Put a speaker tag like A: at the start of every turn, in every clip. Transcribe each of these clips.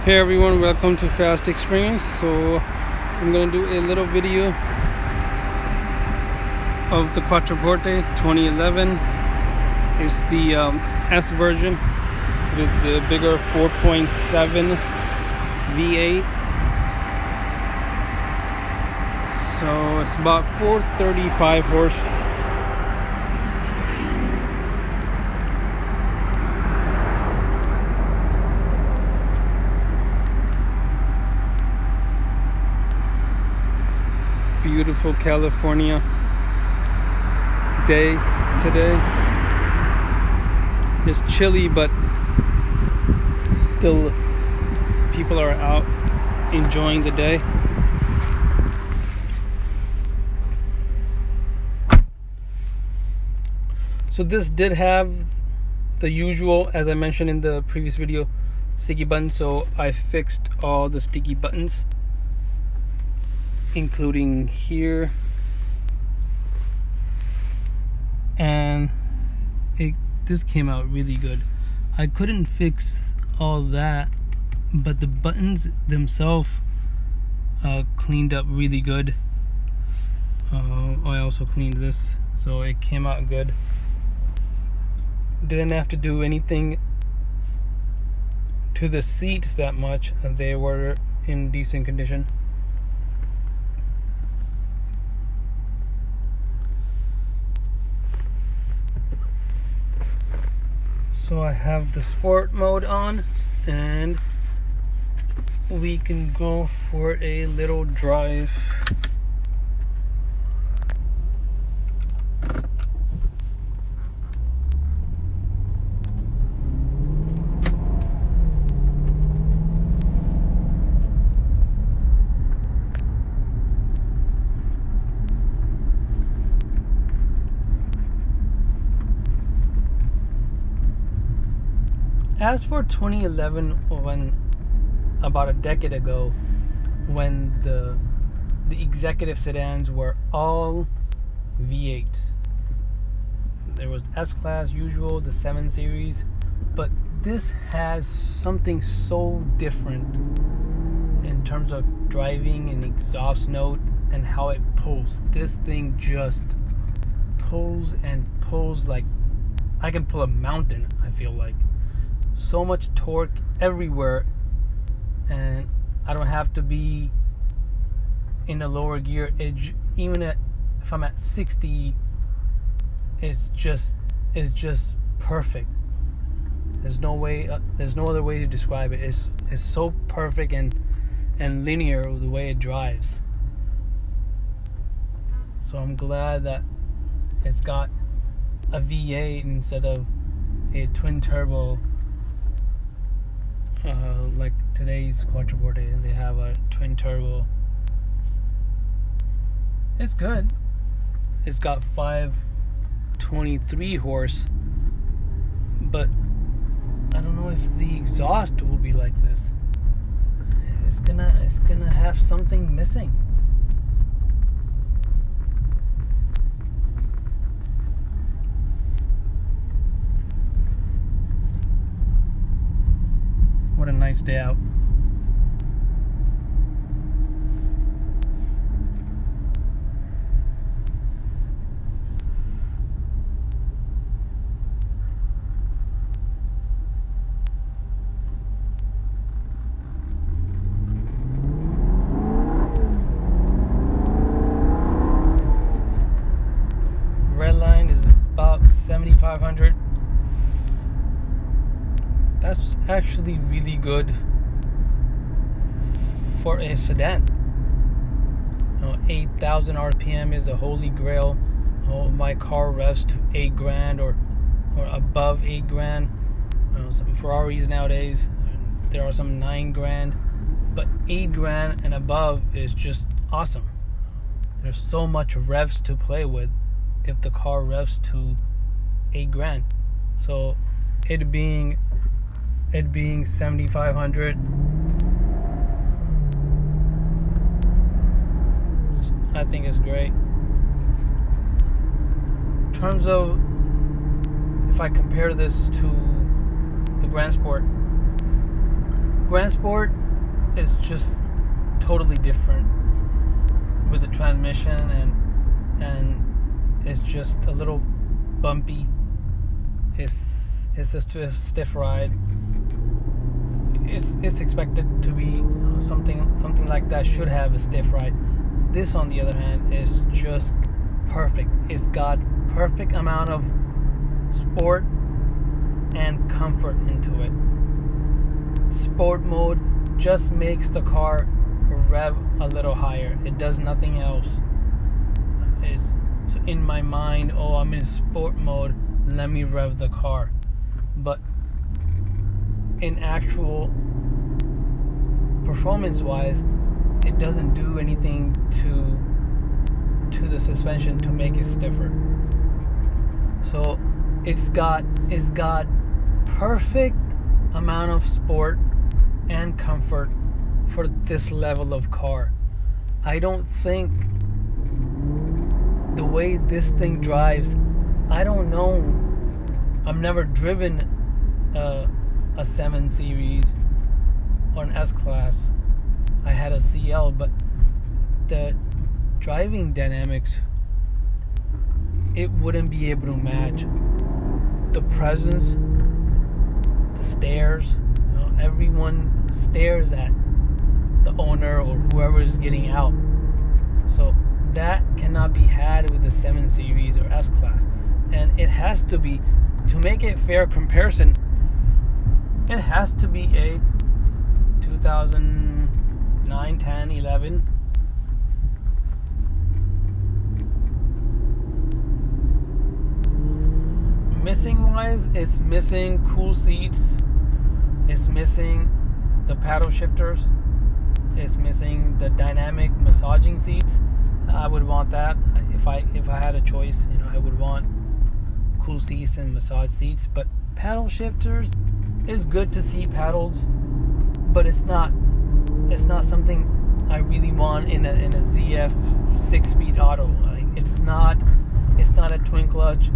A: Hey everyone, welcome to Fast Experience. So I'm going to do a little video of the Quattroporte 2011. It's the S version with the bigger 4.7 V8. So it's about 435 horse. Beautiful California day today. It's chilly, but still people are out enjoying the day. So this did have the usual, as I mentioned in the previous video, sticky buttons. So I fixed all the sticky buttons, including here, and this came out really good. I couldn't fix all that, but the buttons themselves cleaned up really good. I also cleaned this, so it came out good. Didn't have to do anything to the seats that much, and they were in decent condition. So I have the sport mode on, and we can go for a little drive. As for 2011, when about a decade ago, when the executive sedans were all V8s, there was S-Class, usual, the 7 Series, but this has something so different in terms of driving and exhaust note and how it pulls. This thing just pulls and pulls like I can pull a mountain, I feel like. So much torque everywhere, and I don't have to be in a lower gear. Even if I'm at 60, it's just perfect. There's no other way to describe it. It's so perfect and linear the way it drives. So I'm glad that it's got a V8 instead of a twin turbo. Like today's Quattroporte, they have a twin turbo. It's good. It's got 523 horse, but I don't know if the exhaust will be like this. It's gonna have something missing. What a nice day out. Red line is about 7,500. That's actually really good for a sedan. 8,000 RPM is a holy grail. My car revs to 8 grand or above 8 grand. Some Ferraris nowadays, there are some 9 grand, but 8 grand and above is just awesome. There's so much revs to play with if the car revs to 8 grand. So it being 7,500, I think it's great. In terms of, if I compare this to the Grand Sport, Grand Sport is just totally different with the transmission, and it's just a little bumpy. It's a stiff ride. It's expected to be something like that. Should have a stiff ride. This, on the other hand, is just perfect. It's got perfect amount of sport and comfort into it. Sport mode just makes the car rev a little higher. It does nothing else. So in my mind, oh, I'm in sport mode, let me rev the car. But in actual performance wise, it doesn't do anything to the suspension to make it stiffer. So it's got perfect amount of sport and comfort for this level of car. I don't think the way this thing drives, I don't know, I've never driven a 7 Series or an S-Class. I had a CL, but the driving dynamics, it wouldn't be able to match the presence, the stares. You know, everyone stares at the owner or whoever is getting out. So that cannot be had with the 7 Series or S-Class. And it has to be, to make it fair comparison, it has to be a 2009, 10, 11 missing wise, it's missing cool seats, it's missing the paddle shifters, it's missing the dynamic massaging seats. I would want that if I had a choice. You know, I would want cool seats and massage seats. But paddle shifters is good to see paddles, but it's not something I really want in a ZF 6-speed auto. Like, it's not a twin clutch.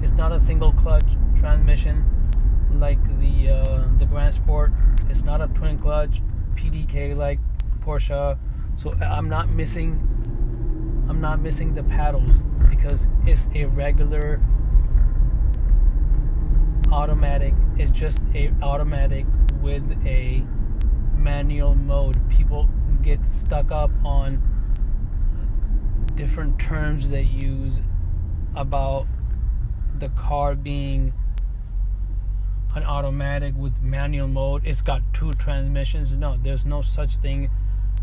A: It's not a single clutch transmission like the Grand Sport. It's not a twin clutch PDK like Porsche. So I'm not missing the paddles because it's a regular automatic. It's just a automatic with a manual mode. People get stuck up on different terms they use about the car being an automatic with manual mode. It's got 2 transmissions. No, there's no such thing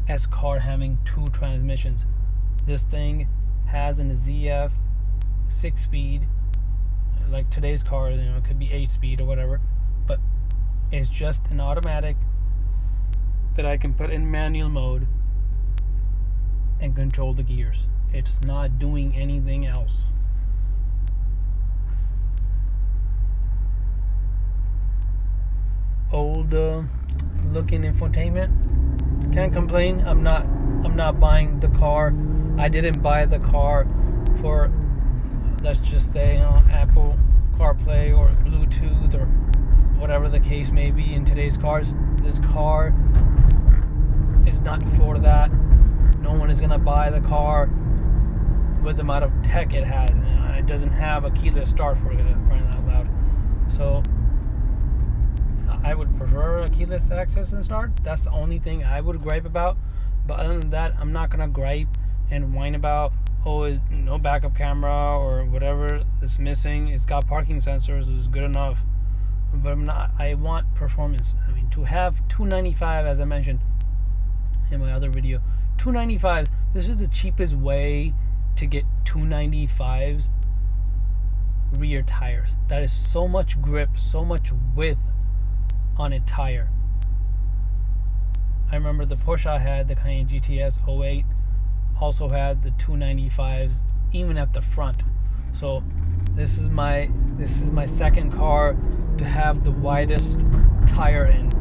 A: as car having 2 transmissions. This thing has an ZF 6-speed, like today's car, you know, it could be 8-speed or whatever, but it's just an automatic that I can put in manual mode and control the gears. It's not doing anything else. Old looking infotainment, can't complain. I'm not buying the car. I didn't buy the car for, let's just say, you know, Apple CarPlay or Bluetooth or whatever the case may be in today's cars. This car is not for that. No one is gonna buy the car with the amount of tech it has. You know, it doesn't have a keyless start, for crying out loud. So I would prefer a keyless access and start. That's the only thing I would gripe about. But other than that, I'm not gonna gripe and whine about, oh, no backup camera or whatever is missing. It's got parking sensors, it's good enough. But I want performance. I mean, to have 295, as I mentioned in my other video, 295, this is the cheapest way to get 295s rear tires. That is so much grip, so much width on a tire. I remember the Porsche I had, the Cayenne GTS 08, also had the 295s even at the front. So this is my second car to have the widest tire in,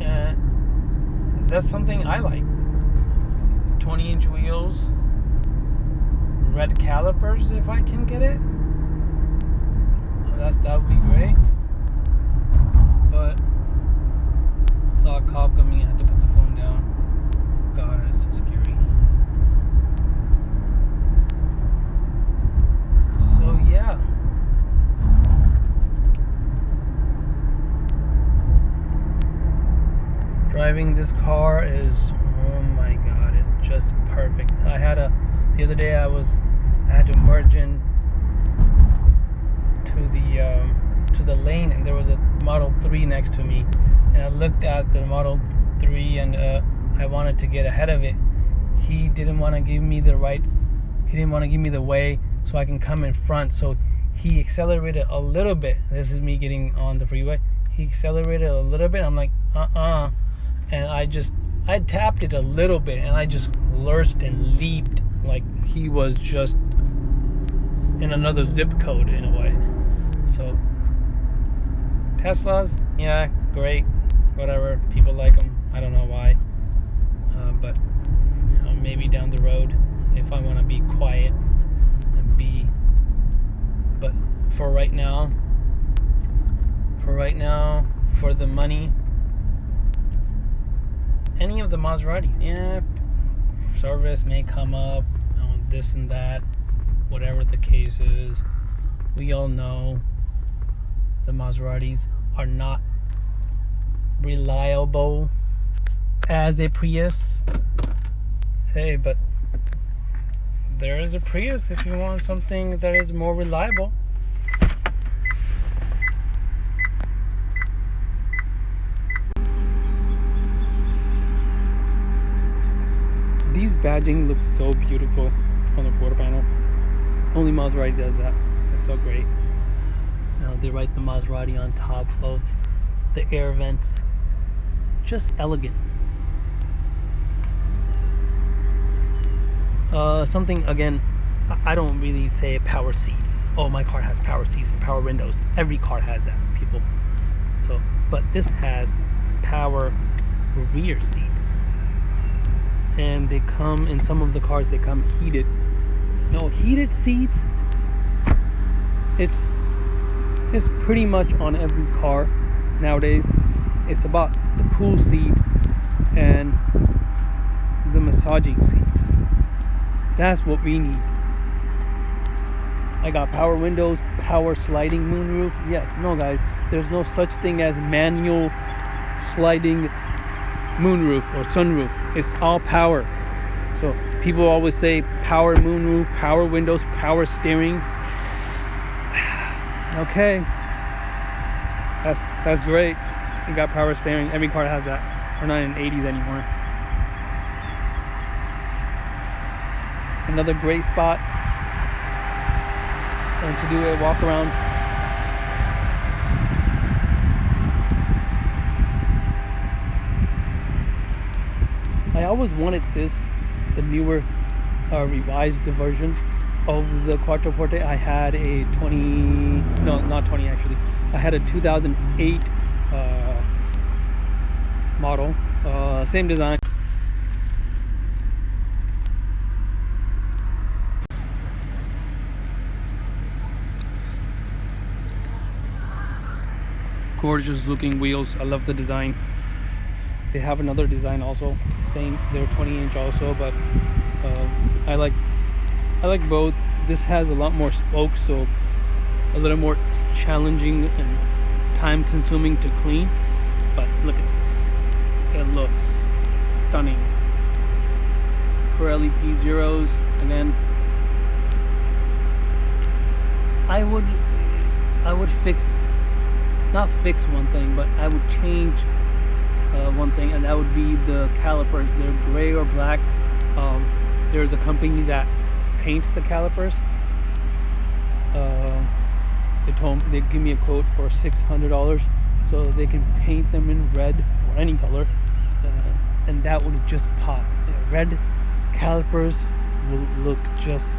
A: and that's something I like. 20-inch wheels, red calipers if I can get it. That would be great. But Driving this car is, oh my god, it's just perfect. The other day I had to merge in to the lane, and there was a Model 3 next to me, and I looked at the Model 3, and I wanted to get ahead of it. He didn't want to give me the way so I can come in front, so he accelerated a little bit. This is me getting on the freeway. He accelerated a little bit. I'm like, and I tapped it a little bit, and I just lurched and leaped like he was just in another zip code in a way. So Teslas, yeah, great, whatever. People like them. I don't know why, but maybe down the road if I want to be quiet and be. But for right now, for the money, any of the Maserati, yeah, service may come up, this and that, whatever the case is. We all know the Maseratis are not reliable as a Prius. Hey, but there is a Prius if you want something that is more reliable. These badging looks so beautiful on the quarter panel. Only Maserati does that. It's so great. They write the Maserati on top of the air vents. Just elegant. Something, again, I don't really say power seats. Oh, my car has power seats and power windows. Every car has that, people. So, but this has power rear seats. And they come, in some of the cars, they come heated. No, heated seats, it's pretty much on every car nowadays. It's about the cool seats and the massaging seats. That's what we need. I got power windows, power sliding moonroof. Yes, no guys, there's no such thing as manual sliding moonroof or sunroof. It's all power. So people always say power moonroof, power windows, power steering. Okay, that's great. You got power steering. Every car has that. We're not in the 80s anymore. Another great spot to do a walk around. I always wanted the newer revised version of the Quattroporte. I had a 20 actually. I had a 2008 model, same design. Gorgeous looking wheels. I love the design. They have another design also, same, they're 20-inch also, but I like both. This has a lot more spokes, so a little more challenging and time consuming to clean, but look at this, it looks stunning. For Zeros, again, I would not fix one thing, but I would change one thing, and that would be the calipers. They're gray or black. There's a company that paints the calipers. They give me a quote for $600, so they can paint them in red or any color, and that would just pop. Red calipers will look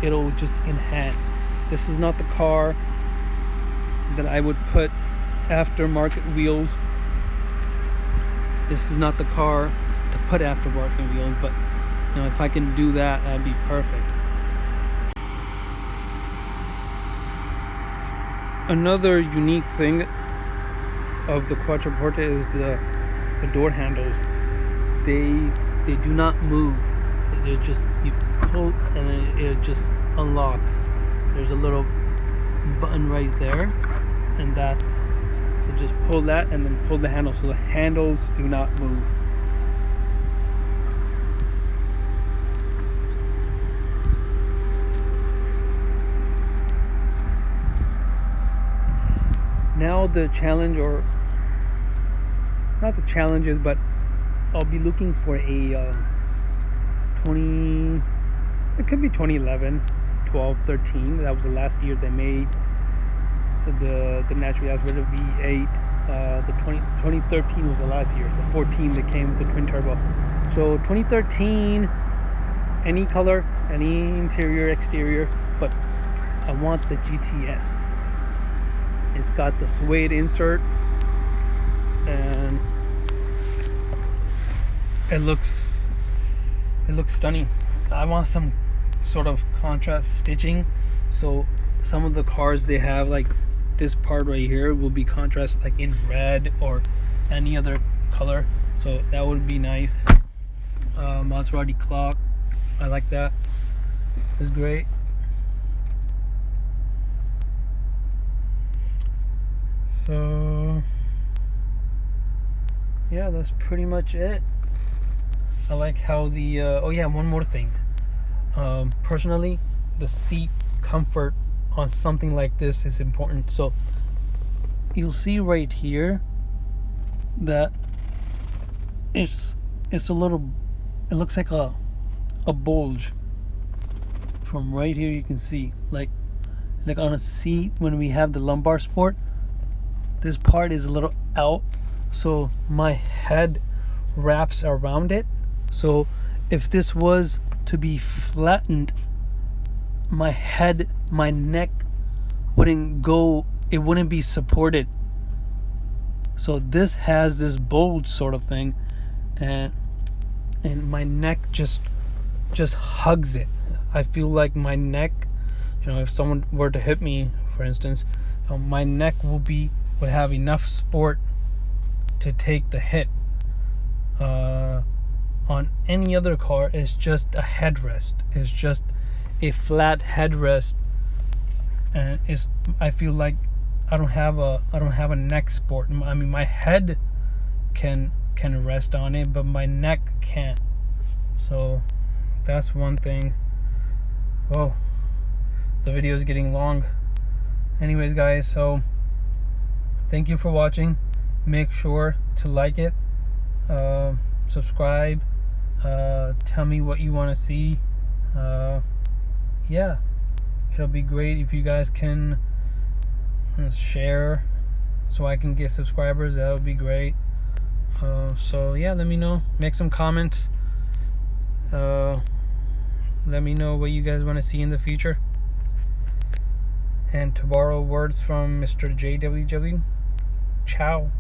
A: it'll just enhance. This is not the car that I would put aftermarket wheels. This is not the car to put aftermarket wheels, but you know, if I can do that, that'd be perfect. Another unique thing of the Quattroporte is the door handles. They do not move. They're just, you pull and it just unlocks. There's a little button right there, and that's, so just pull that and then pull the handle, so the handles do not move. now the challenge, or not the challenges, but I'll be looking for a 20, it could be 2011, 12, 13. That was the last year they made the naturally aspirated V8. The 2013 was the last year. The 14 that came with the twin turbo. So 2013, any color, any interior, exterior, but I want the GTS. It's got the suede insert, and it looks stunning. I want some sort of contrast stitching, so some of the cars they have, like this part right here, will be contrast like in red or any other color, so that would be nice. Maserati clock, I like that. It's great. So yeah, that's pretty much it. I like how the oh yeah, one more thing. Personally, the seat comfort on something like this is important. So you'll see right here that it's a little, it looks like a bulge from right here. You can see like on a seat when we have the lumbar support, this part is a little out, so my head wraps around it. So if this was to be flattened, my head, my neck wouldn't go, it wouldn't be supported. So this has this bulge sort of thing, and my neck just hugs it. I feel like my neck, if someone were to hit me, for instance, my neck would have enough support to take the hit. On any other car, it's just a headrest. It's just a flat headrest, and I feel like I don't have a neck support. I mean, my head can rest on it, but my neck can't. So that's one thing. Whoa, the video is getting long. Anyways, guys, so thank you for watching. Make sure to like it, subscribe, tell me what you want to see. Yeah, it'll be great if you guys can share so I can get subscribers. That would be great. So yeah, let me know, make some comments, let me know what you guys want to see in the future. And to borrow words from Mr. JWW, ciao.